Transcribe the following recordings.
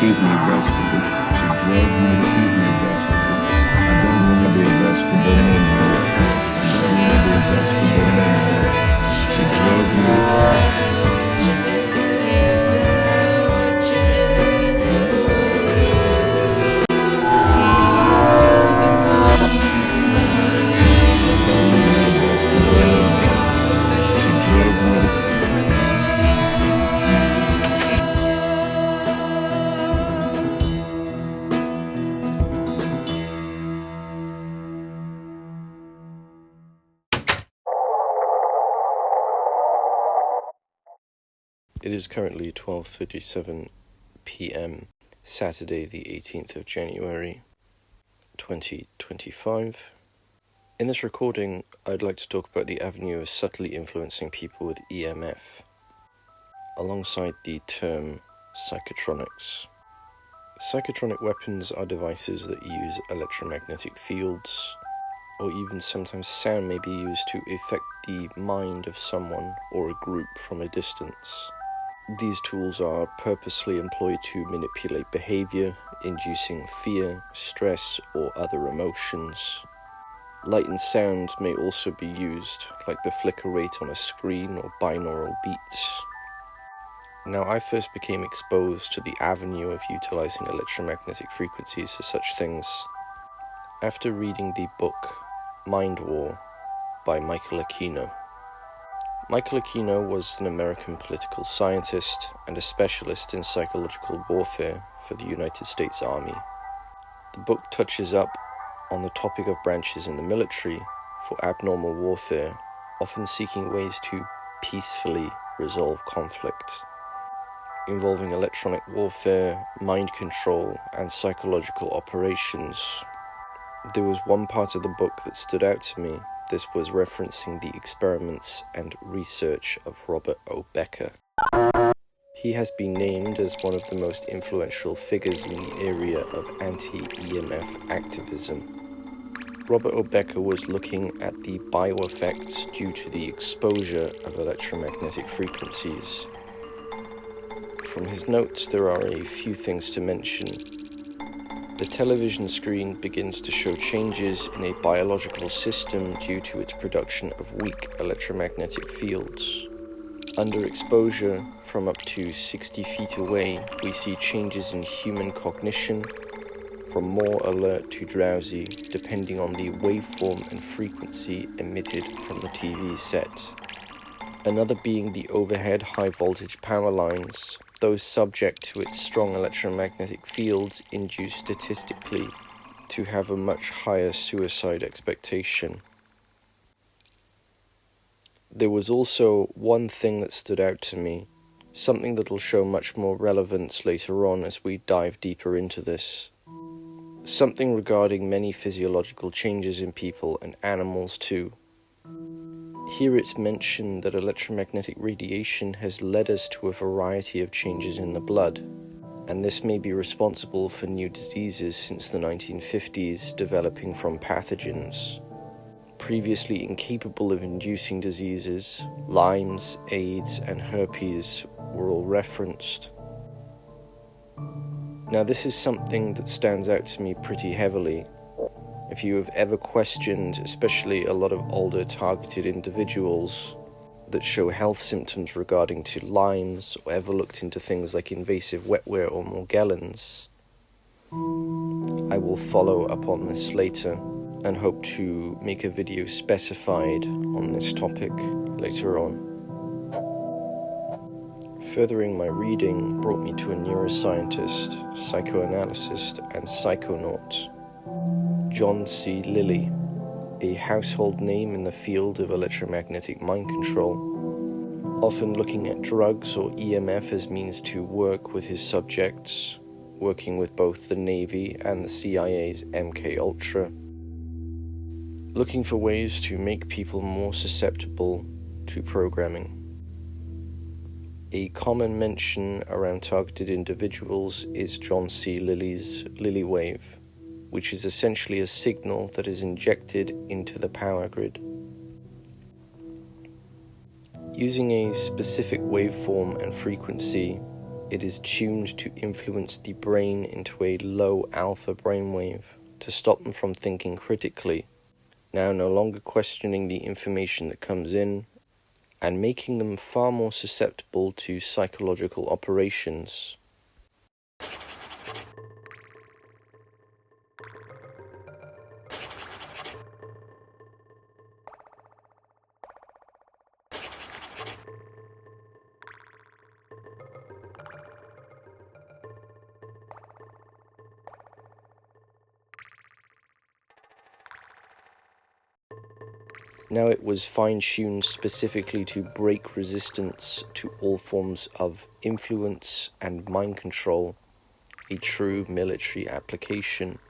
keep me vegetable. She drugs me to keep me vegetable. I don't want to be a vegetable anymore. I don't want to be a vegetable anymore. She drugs me. It is currently 12:37 p.m., Saturday the 18th of January, 2025. In this recording, I'd like to talk about the avenue of subtly influencing people with EMF, alongside the term psychotronics. Psychotronic weapons are devices that use electromagnetic fields, or even sometimes sound may be used to affect the mind of someone or a group from a distance. These tools are purposely employed to manipulate behavior, inducing fear, stress, or other emotions. Light and sound may also be used, like the flicker rate on a screen or binaural beats. Now, I first became exposed to the avenue of utilizing electromagnetic frequencies for such things after reading the book Mind War by Michael Aquino. Michael Aquino was an American political scientist and a specialist in psychological warfare for the United States Army. The book touches up on the topic of branches in the military for abnormal warfare, often seeking ways to peacefully resolve conflict, involving electronic warfare, mind control, and psychological operations. There was one part of the book that stood out to me. This was referencing the experiments and research of Robert O. Becker. He has been named as one of the most influential figures in the area of anti-EMF activism. Robert O. Becker was looking at the bioeffects due to the exposure of electromagnetic frequencies. From his notes, there are a few things to mention. The television screen begins to show changes in a biological system due to its production of weak electromagnetic fields. Under exposure, from up to 60 feet away, we see changes in human cognition, from more alert to drowsy, depending on the waveform and frequency emitted from the TV set. Another being the overhead high-voltage power lines. Those subject to its strong electromagnetic fields induce statistically to have a much higher suicide expectation. There was also one thing that stood out to me, something that'll show much more relevance later on as we dive deeper into this. Something regarding many physiological changes in people and animals too. Here it's mentioned that electromagnetic radiation has led us to a variety of changes in the blood, and this may be responsible for new diseases since the 1950s developing from pathogens. Previously incapable of inducing diseases, Lyme's, AIDS, and herpes were all referenced. Now this is something that stands out to me pretty heavily. If you have ever questioned, especially a lot of older targeted individuals that show health symptoms regarding to Lyme's, or ever looked into things like invasive wetware or Morgellons, I will follow up on this later and hope to make a video specified on this topic later on. Furthering my reading brought me to a neuroscientist, psychoanalyst, and psychonaut, John C. Lilly, a household name in the field of electromagnetic mind control, often looking at drugs or EMF as means to work with his subjects, working with both the Navy and the CIA's MK-Ultra, looking for ways to make people more susceptible to programming. A common mention around targeted individuals is John C. Lilly's Lilly wave, which is essentially a signal that is injected into the power grid. Using a specific waveform and frequency, It is tuned to influence the brain into a low alpha brainwave to stop them from thinking critically, now no longer questioning the information that comes in, and making them far more susceptible to psychological operations. Now it was fine-tuned specifically to break resistance to all forms of influence and mind control, a true military application.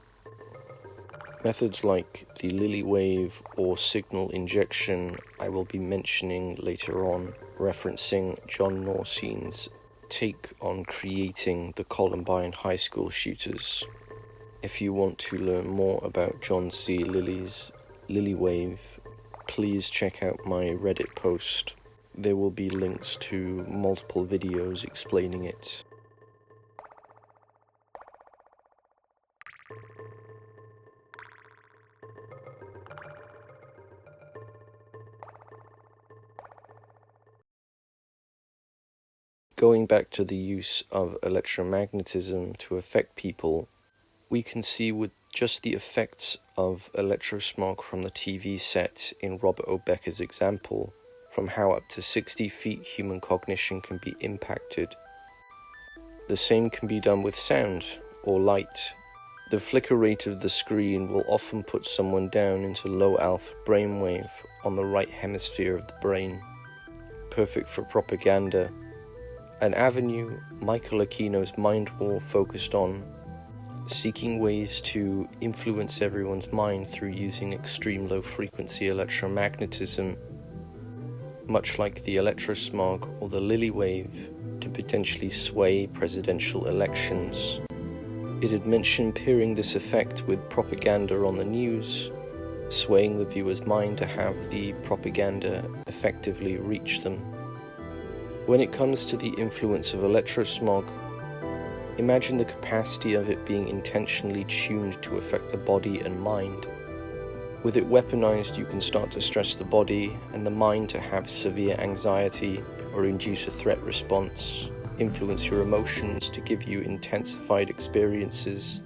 Methods like the Lily wave or signal injection I will be mentioning later on, referencing John Norsene's take on creating the Columbine high school shooters. If you want to learn more about John C. Lilly's Lily wave, please check out my Reddit post. There will be links to multiple videos explaining it. Going back to the use of electromagnetism to affect people, we can see with just the effects of electrosmog from the TV set in Robert O. Becker's example, from how up to 60 feet human cognition can be impacted. The same can be done with sound or light. The flicker rate of the screen will often put someone down into low alpha brainwave on the right hemisphere of the brain. Perfect for propaganda, an avenue Michael Aquino's Mind War focused on, seeking ways to influence everyone's mind through using extreme low-frequency electromagnetism, much like the electrosmog or the Lily wave, to potentially sway presidential elections. It had mentioned pairing this effect with propaganda on the news, swaying the viewer's mind to have the propaganda effectively reach them. When it comes to the influence of electrosmog, imagine the capacity of it being intentionally tuned to affect the body and mind. With it weaponized, you can start to stress the body and the mind to have severe anxiety or induce a threat response, influence your emotions to give you intensified experiences.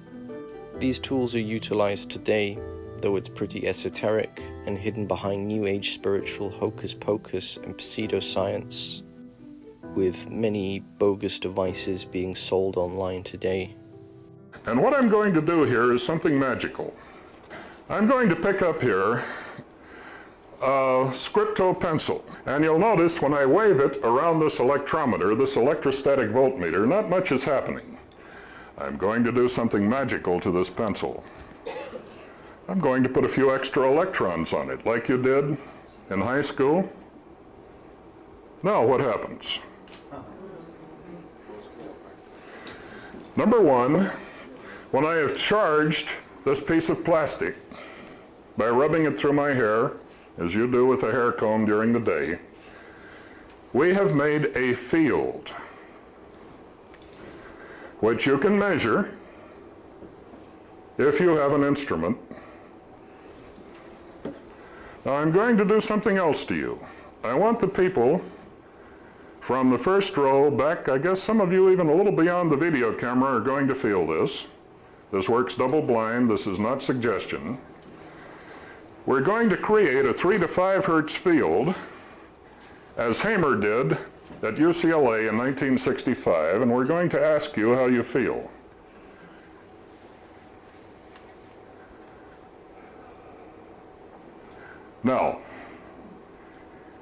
These tools are utilized today, though it's pretty esoteric and hidden behind New Age spiritual hocus-pocus and pseudoscience, with many bogus devices being sold online today. And what I'm going to do here is something magical. I'm going to pick up here a scripto pencil, and you'll notice when I wave it around this electrometer, this electrostatic voltmeter, not much is happening. I'm going to do something magical to this pencil. I'm going to put a few extra electrons on it, like you did in high school. Now what happens? Number one, when I have charged this piece of plastic by rubbing it through my hair, as you do with a hair comb during the day, we have made a field which you can measure if you have an instrument. Now I'm going to do something else to you. I want the people from the first row back, I guess some of you even a little beyond the video camera are going to feel this. This works double blind, this is not suggestion. We're going to create a 3 to 5 hertz field, as Hamer did at UCLA in 1965, and we're going to ask you how you feel. Now,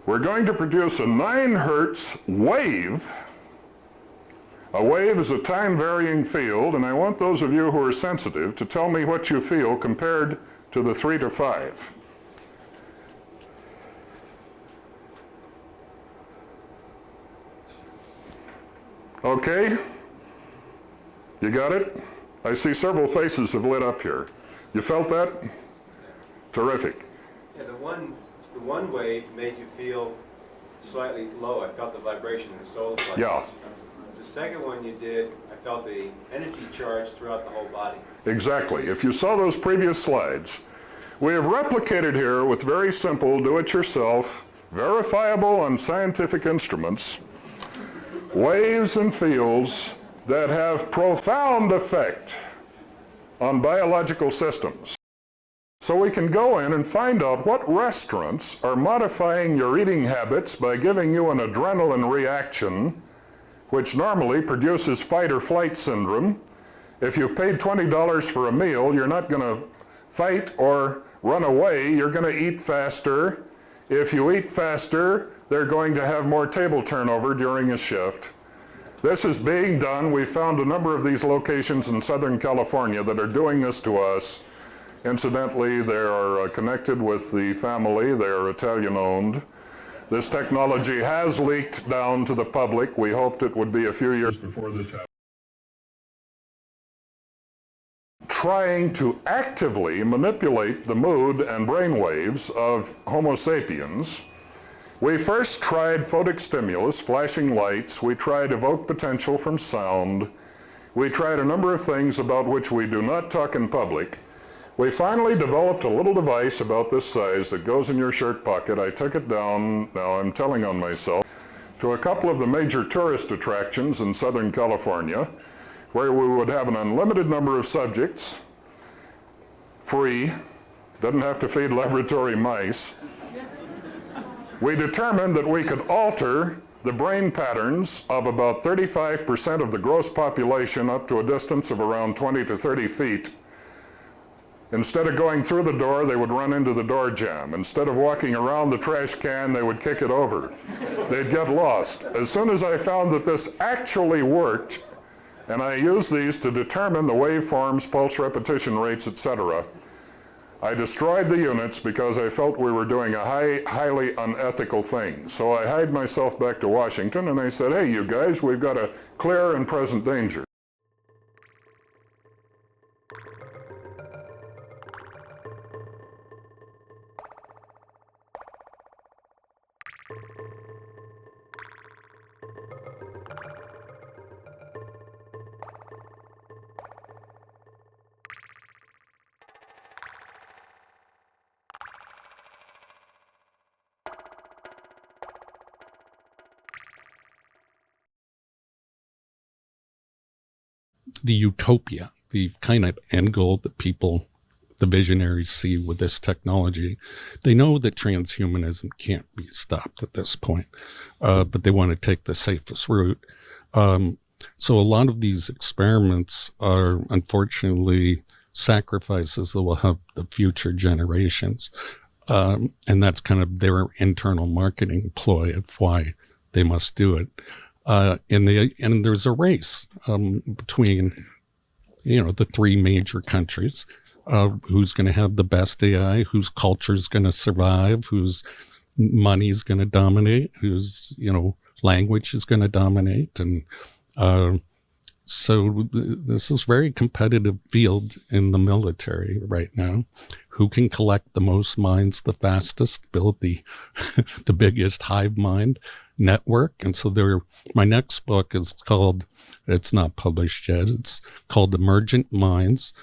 we're going to produce a 9 hertz wave. A wave is a time-varying field, and I want those of you who are sensitive to tell me what you feel compared to the 3 to 5. Okay? You got it? I see several faces have lit up here. You felt that? Terrific. Yeah, the one wave made you feel slightly low. I felt the vibration in the solar plexus. Yeah. the second one you did, I felt the energy charge throughout the whole body. Exactly. If you saw those previous slides, we have replicated here with very simple, do-it-yourself, verifiable on scientific instruments, waves and fields that have profound effect on biological systems. So we can go in and find out what restaurants are modifying your eating habits by giving you an adrenaline reaction, which normally produces fight or flight syndrome. If you paid $20 for a meal, you're not going to fight or run away. You're going to eat faster. If you eat faster, they're going to have more table turnover during a shift. This is being done. We found a number of these locations in Southern California that are doing this to us. Incidentally, they are connected with the family. They are Italian-owned. This technology has leaked down to the public. We hoped it would be a few years before this happened. Trying to actively manipulate the mood and brain waves of Homo sapiens. We first tried photic stimulus, flashing lights. We tried evoked potential from sound. We tried a number of things about which we do not talk in public. We finally developed a little device about this size that goes in your shirt pocket. I took it down, now I'm telling on myself, to a couple of the major tourist attractions in Southern California, where we would have an unlimited number of subjects, free, doesn't have to feed laboratory mice. We determined that we could alter the brain patterns of about 35% of the gross population up to a distance of around 20 to 30 feet. Instead of going through the door, they would run into the door jamb. Instead of walking around the trash can, they would kick it over. They'd get lost. As soon as I found that this actually worked, and I used these to determine the waveforms, pulse repetition rates, etc., I destroyed the units because I felt we were doing a highly unethical thing. So I hied myself back to Washington and I said, hey, you guys, we've got a clear and present danger. The utopia, the kind of end goal that people, the visionaries, see with this technology. They know that transhumanism can't be stopped at this point, but they want to take the safest route. So a lot of these experiments are unfortunately sacrifices that will help the future generations. And that's kind of their internal marketing ploy of why they must do it. And there's a race between, the three major countries, who's going to have the best AI, whose culture is going to survive, whose money is going to dominate, whose, language is going to dominate. And so this is very competitive field in the military right now. Who can collect the most minds the fastest, build the the biggest hive mind network. And so my next book is called, it's not published yet, it's called Emergent Minds.